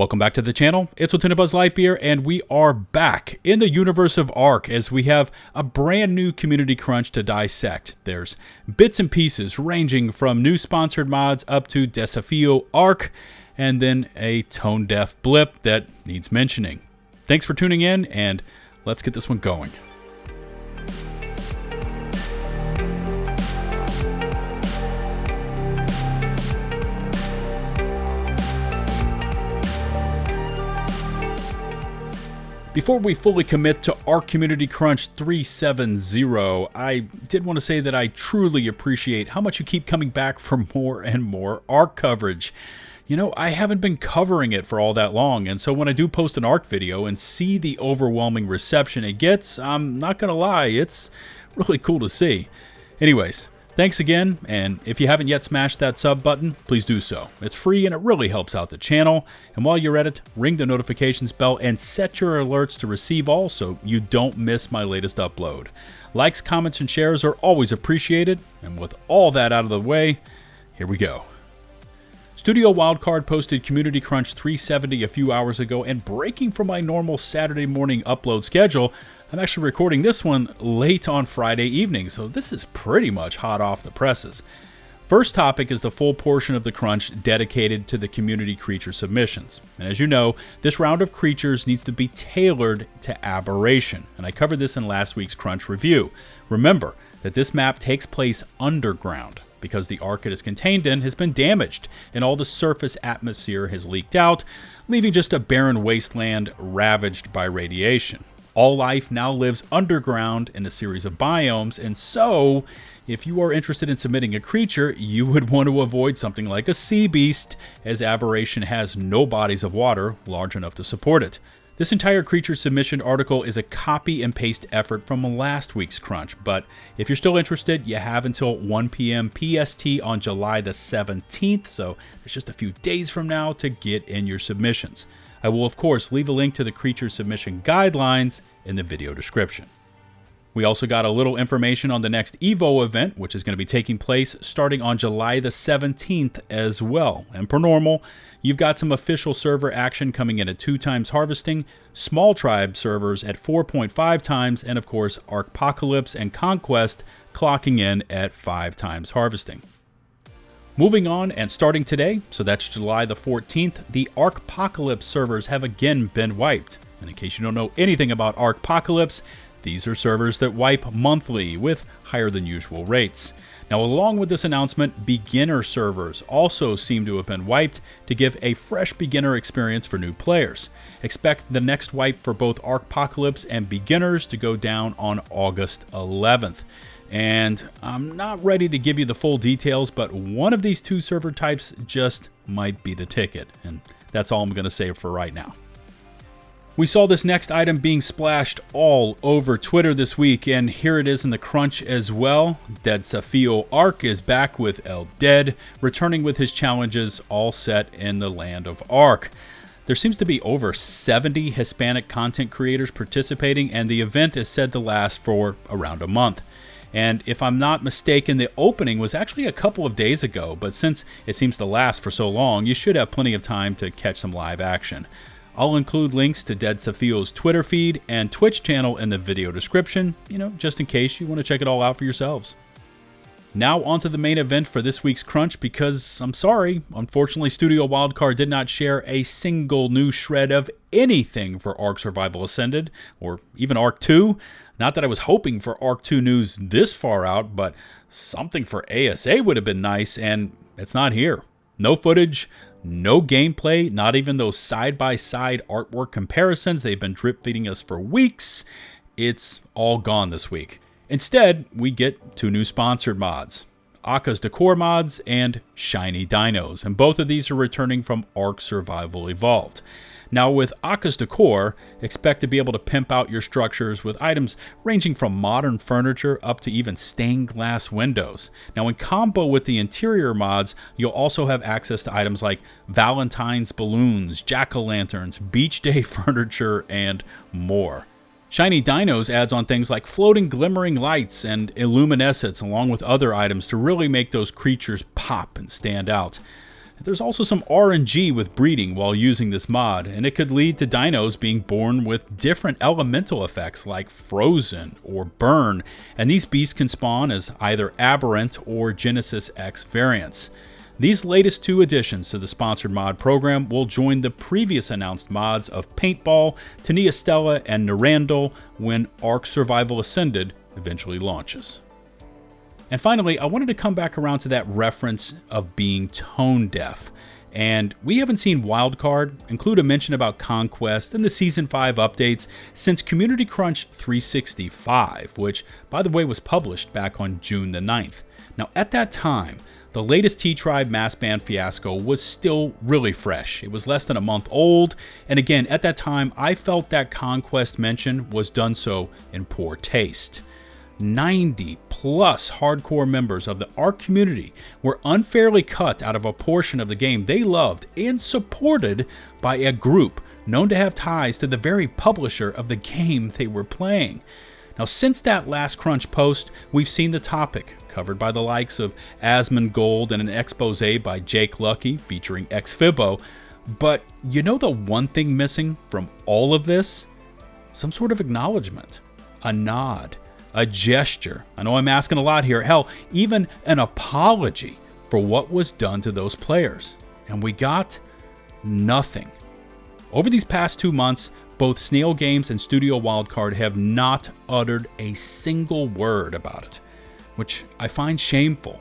Welcome back to the channel. It's LukeTheDuke, and we are back in the universe of Ark as we have a brand new community crunch to dissect. There's bits and pieces ranging from new sponsored mods up to DEDsafio Ark, and then a tone-deaf blip that needs mentioning. Thanks for tuning in, and let's get this one going. Before we fully commit to Ark Community Crunch 370, I did want to say that I truly appreciate how much you keep coming back for more and more Ark coverage. You know, I haven't been covering it for all that long, and so when I do post an Ark video and see the overwhelming reception it gets, I'm not gonna lie, it's really cool to see. Anyways, thanks again, and if you haven't yet smashed that sub button, please do so. It's free and it really helps out the channel. And while you're at it, ring the notifications bell and set your alerts to receive all so you don't miss my latest upload. Likes, comments, and shares are always appreciated. And with all that out of the way, here we go. Studio Wildcard posted Community Crunch 370 a few hours ago, and breaking from my normal Saturday morning upload schedule, I'm actually recording this one late on Friday evening, so this is pretty much hot off the presses. First topic is the full portion of the crunch dedicated to the community creature submissions. And as you know, this round of creatures needs to be tailored to Aberration, and I covered this in last week's crunch review. Remember that this map takes place underground, because the Ark it is contained in has been damaged and all the surface atmosphere has leaked out, leaving just a barren wasteland ravaged by radiation. All life now lives underground in a series of biomes, and so if you are interested in submitting a creature, you would want to avoid something like a sea beast, as Aberration has no bodies of water large enough to support it. This entire creature submission article is a copy and paste effort from last week's crunch, but if you're still interested, you have until 1 p.m. PST on July the 17th, so there's just a few days from now to get in your submissions. I will, of course, leave a link to the creature submission guidelines in the video description. We also got a little information on the next Evo event, which is going to be taking place starting on July the 17th as well. And per normal, you've got some official server action coming in at 2 times harvesting, small tribe servers at 4.5 times, and of course, ARKpocalypse and Conquest clocking in at 5 times harvesting. Moving on and starting today, so that's July the 14th, the ARKpocalypse servers have again been wiped. And in case you don't know anything about ARKpocalypse, these are servers that wipe monthly with higher than usual rates. Now, along with this announcement, beginner servers also seem to have been wiped to give a fresh beginner experience for new players. Expect the next wipe for both ARKpocalypse and beginners to go down on August 11th. And I'm not ready to give you the full details, but one of these 2 server types just might be the ticket. And that's all I'm going to say for right now. We saw this next item being splashed all over Twitter this week, and here it is in the crunch as well. DEDsafio Ark is back with LtDed, returning with his challenges all set in the land of Ark. There seems to be over 70 Hispanic content creators participating, and the event is said to last for around a month. And if I'm not mistaken, the opening was actually a couple of days ago, but since it seems to last for so long, you should have plenty of time to catch some live action. I'll include links to DEDsafio's Twitter feed and Twitch channel in the video description, just in case you want to check it all out for yourselves. Now onto the main event for this week's crunch, because I'm sorry, unfortunately Studio Wildcard did not share a single new shred of anything for Ark Survival Ascended, or even Ark 2. Not that I was hoping for Ark 2 news this far out, but something for ASA would have been nice, and it's not here. No footage, no gameplay, not even those side-by-side artwork comparisons they've been drip-feeding us for weeks. It's all gone this week. Instead, we get 2 new sponsored mods, Akka's Decor mods and Shiny Dinos, and both of these are returning from Ark Survival Evolved. Now with Akka's Decor, expect to be able to pimp out your structures with items ranging from modern furniture up to even stained glass windows. Now in combo with the interior mods, you'll also have access to items like Valentine's balloons, jack-o'-lanterns, beach day furniture, and more. Shiny Dinos adds on things like floating glimmering lights and illuminescence along with other items to really make those creatures pop and stand out. There's also some RNG with breeding while using this mod, and it could lead to dinos being born with different elemental effects like frozen or burn, and these beasts can spawn as either aberrant or Genesis X variants. These latest 2 additions to the sponsored mod program will join the previous announced mods of Paintball, Tania Stella, and Narandal when Ark Survival Ascended eventually launches. And finally, I wanted to come back around to that reference of being tone deaf. And we haven't seen Wildcard include a mention about Conquest and the Season 5 updates since Community Crunch 365, which, by the way, was published back on June the 9th. Now, at that time, the latest T-Tribe mass ban fiasco was still really fresh. It was less than a month old, and again, at that time, I felt that Conquest mention was done so in poor taste. 90 plus hardcore members of the Ark community were unfairly cut out of a portion of the game they loved and supported by a group known to have ties to the very publisher of the game they were playing. Now, since that last Crunch post, we've seen the topic covered by the likes of Asmongold and an expose by Jake Lucky featuring Xfibbo. But you know the one thing missing from all of this? Some sort of acknowledgement, a nod, a gesture. I know I'm asking a lot here. Hell, even an apology for what was done to those players. And we got nothing. Over these past 2 months, both Snail Games and Studio Wildcard have not uttered a single word about it, which I find shameful.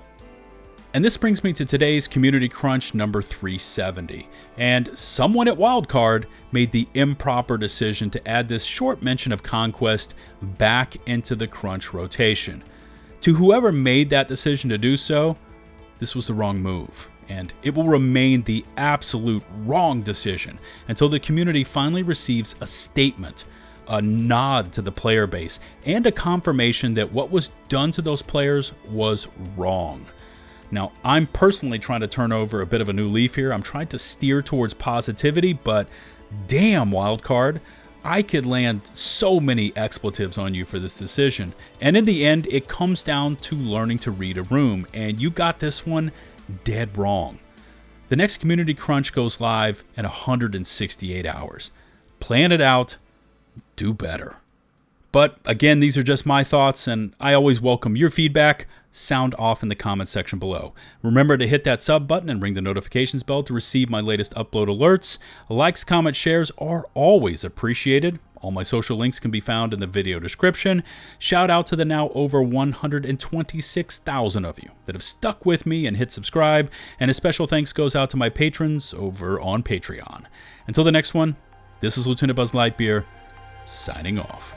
And this brings me to today's Community Crunch number 370. And someone at Wildcard made the improper decision to add this short mention of Conquest back into the Crunch rotation. To whoever made that decision to do so, this was the wrong move. And it will remain the absolute wrong decision until the community finally receives a statement, a nod to the player base, and a confirmation that what was done to those players was wrong. Now, I'm personally trying to turn over a bit of a new leaf here. I'm trying to steer towards positivity, but damn, Wildcard, I could land so many expletives on you for this decision. And in the end, it comes down to learning to read a room, and you got this one dead wrong. The next Community Crunch goes live in 168 hours. Plan it out, do better. But again, these are just my thoughts, and I always welcome your feedback. Sound off in the comments section below. Remember to hit that sub button and ring the notifications bell to receive my latest upload alerts. Likes, comments, shares are always appreciated. All my social links can be found in the video description. Shout out to the now over 126,000 of you that have stuck with me and hit subscribe. And a special thanks goes out to my patrons over on Patreon. Until the next one, this is LtBuzzLitebeer signing off.